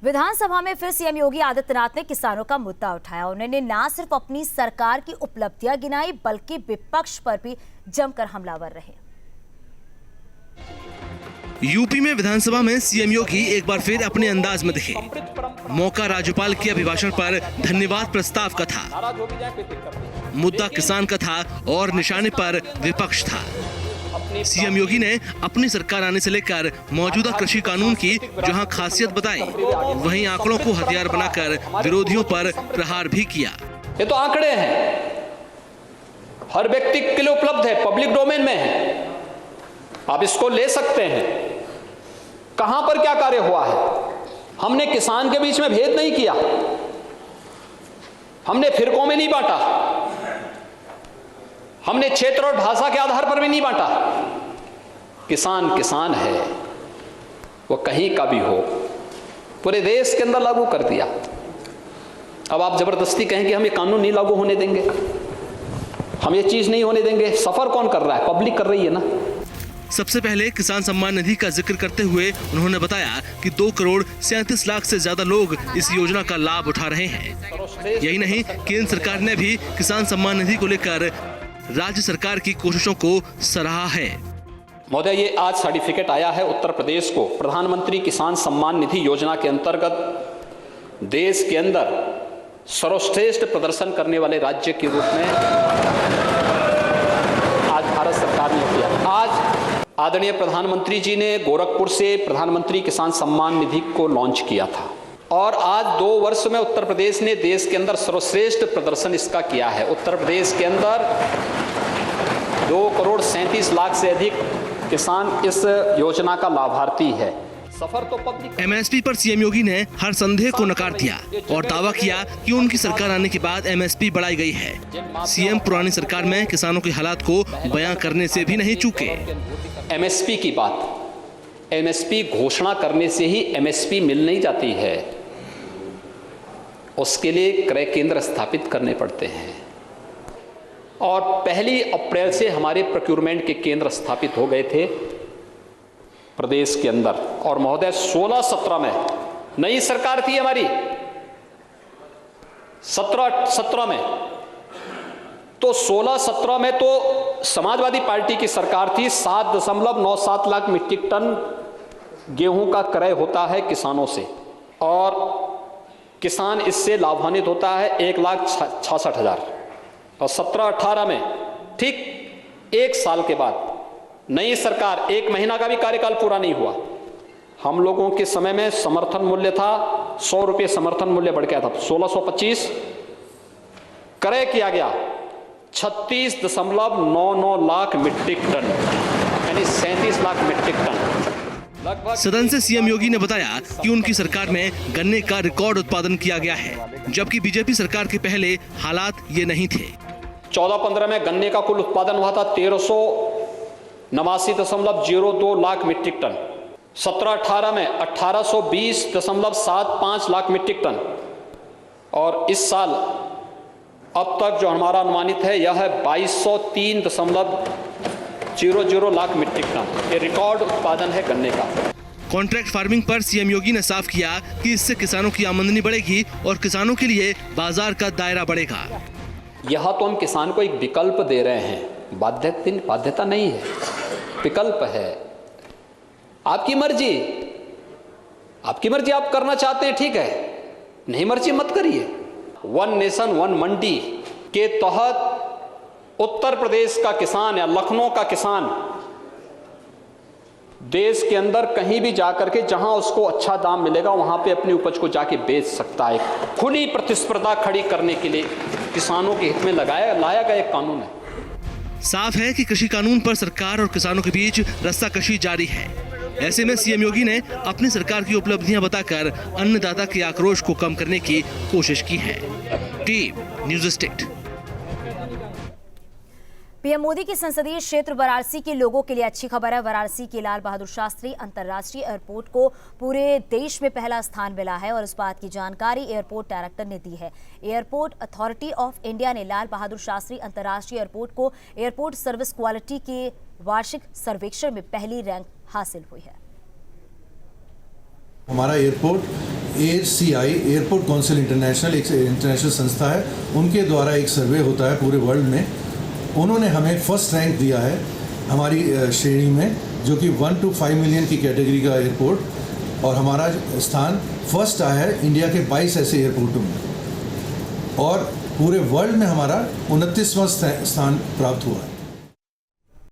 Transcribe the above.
विधानसभा में फिर सीएम योगी आदित्यनाथ ने किसानों का मुद्दा उठाया। उन्होंने न सिर्फ अपनी सरकार की उपलब्धियां गिनाई बल्कि विपक्ष पर भी जमकर हमलावर रहे। यूपी में विधानसभा में सीएम योगी एक बार फिर अपने अंदाज में दिखे। मौका राज्यपाल के अभिभाषण पर धन्यवाद प्रस्ताव का था। मुद्दा किसान का था और निशाने पर विपक्ष था। सीएम योगी ने अपनी सरकार आने से लेकर मौजूदा कृषि कानून की जहां खासियत बताई, वहीं आंकड़ों को हथियार बनाकर विरोधियों पर प्रहार भी किया। ये तो आंकड़े हैं, हर व्यक्ति के लिए उपलब्ध है, पब्लिक डोमेन में है, आप इसको ले सकते हैं। कहां पर क्या कार्य हुआ है? हमने किसान के बीच में भेद नहीं किया, हमने फिरकों में नहीं बांटा, हमने क्षेत्र और भाषा के आधार पर भी नहीं बांटा। किसान किसान है, वो कहीं का भी हो, पूरे देश के अंदर लागू कर दिया। अब आप जबरदस्ती कहें कि हम ये कानून नहीं लागू होने देंगे, हम ये चीज नहीं होने देंगे, सफर कौन कर रहा है? पब्लिक कर रही है ना। सबसे पहले किसान सम्मान निधि का जिक्र करते हुए उन्होंने बताया कि 2 करोड़ 37 लाख से ज्यादा लोग इस योजना का लाभ उठा रहे हैं। यही नहीं, केंद्र सरकार ने भी किसान सम्मान निधि को लेकर राज्य सरकार की कोशिशों को सराहा है। महोदय, ये आज सर्टिफिकेट आया है उत्तर प्रदेश को प्रधानमंत्री किसान सम्मान निधि योजना के अंतर्गत देश के अंदर सर्वश्रेष्ठ प्रदर्शन करने वाले राज्य के रूप में आज भारत सरकार ने किया। आज आदरणीय प्रधानमंत्री जी ने गोरखपुर से प्रधानमंत्री किसान सम्मान निधि को लॉन्च किया था और आज 2 वर्ष में उत्तर प्रदेश ने देश के अंदर सर्वश्रेष्ठ प्रदर्शन इसका किया है। उत्तर प्रदेश के अंदर 2 करोड़ 37 लाख से अधिक किसान इस योजना का लाभार्थी है। सफर तो पब्लिक। एमएसपी पर सीएम योगी ने हर संदेह को नकार दिया और दावा किया कि उनकी सरकार आने के बाद एमएसपी बढ़ाई गई है। सीएम पुरानी सरकार में किसानों के हालात को बयां करने से भी नहीं चूके। एमएसपी की बात, एमएसपी घोषणा करने से ही एमएसपी मिल नहीं जाती है, उसके लिए क्रय केंद्र स्थापित करने पड़ते हैं और 1 अप्रैल से हमारे प्रोक्योरमेंट के केंद्र स्थापित हो गए थे प्रदेश के अंदर। और महोदय 16-17 में नई सरकार थी हमारी, 17 में, तो 16-17 में तो समाजवादी पार्टी की सरकार थी। 7.97 लाख मीट्रिक टन गेहूं का क्रय होता है किसानों से और किसान इससे लाभान्वित होता है 1,66,000। और 17-18 में ठीक 1 साल के बाद नई सरकार, 1 महीना का भी कार्यकाल पूरा नहीं हुआ, हम लोगों के समय में समर्थन मूल्य था 100 रुपये, समर्थन मूल्य बढ़ गया था 1625, क्रय किया गया 36.99 लाख मीट्रिक टन, यानी 37 लाख मीट्रिक टन। सदन से सीएम योगी ने बताया कि उनकी सरकार में गन्ने का रिकॉर्ड उत्पादन किया गया है, जबकि बीजेपी सरकार के पहले हालात ये नहीं थे। 14-15 में गन्ने का कुल उत्पादन हुआ था 1389.02 लाख मीट्रिक टन। 17-18 में 1820.75 लाख मीट्रिक टन और इस साल अब तक जो हमारा अनुमानित है यह है 2203.00 लाख मीट्रिक टन। ये रिकॉर्ड उत्पादन है गन्ने का। कॉन्ट्रैक्ट फार्मिंग पर सीएम योगी ने साफ किया कि इससे किसानों की आमदनी बढ़ेगी और किसानों के लिए बाजार का दायरा बढ़ेगा। यह तो हम किसान को एक विकल्प दे रहे हैं, बाध्यता नहीं है, विकल्प है। आपकी मर्जी, आपकी मर्जी, आप करना चाहते हैं ठीक है, नहीं मर्जी मत करिए। 1 नेशन 1 मंडी के तहत उत्तर प्रदेश का किसान या लखनऊ का किसान देश के अंदर कहीं भी जाकर के जहां उसको अच्छा दाम मिलेगा वहां पे अपनी उपज को जाके बेच सकता है। खुली प्रतिस्पर्धा खड़ी करने के लिए किसानों के हित में लाया गया एक कानून है। साफ है कि कृषि कानून पर सरकार और किसानों के बीच रस्साकशी जारी है। ऐसे में सीएम योगी ने अपनी सरकार की उपलब्धियां बताकर अन्नदाता के आक्रोश को कम करने की कोशिश की है। Team news state. PM Modi की संसदीय क्षेत्र वाराणसी के लोगों के लिए अच्छी खबर है। वाराणसी के लाल बहादुर शास्त्री अंतर्राष्ट्रीय एयरपोर्ट को पूरे देश में पहला स्थान मिला है और इस बात की जानकारी एयरपोर्ट डायरेक्टर ने दी है। एयरपोर्ट अथॉरिटी ऑफ इंडिया ने लाल बहादुर शास्त्री अंतर्राष्ट्रीय एयरपोर्ट को एयरपोर्ट सर्विस क्वालिटी के वार्षिक सर्वेक्षण में पहली रैंक हासिल हुई है। हमारा airport ACI airport council international एक इंटरनेशनल संस्था है, उनके द्वारा एक सर्वे होता है पूरे वर्ल्ड में। उन्होंने हमें फर्स्ट रैंक दिया है हमारी श्रेणी में, जो कि 1 to 5 मिलियन की कैटेगरी का एयरपोर्ट, और हमारा स्थान फर्स्ट आया है इंडिया के 22 ऐसे एयरपोर्टों में, और पूरे वर्ल्ड में हमारा 29वां स्थान प्राप्त हुआ है।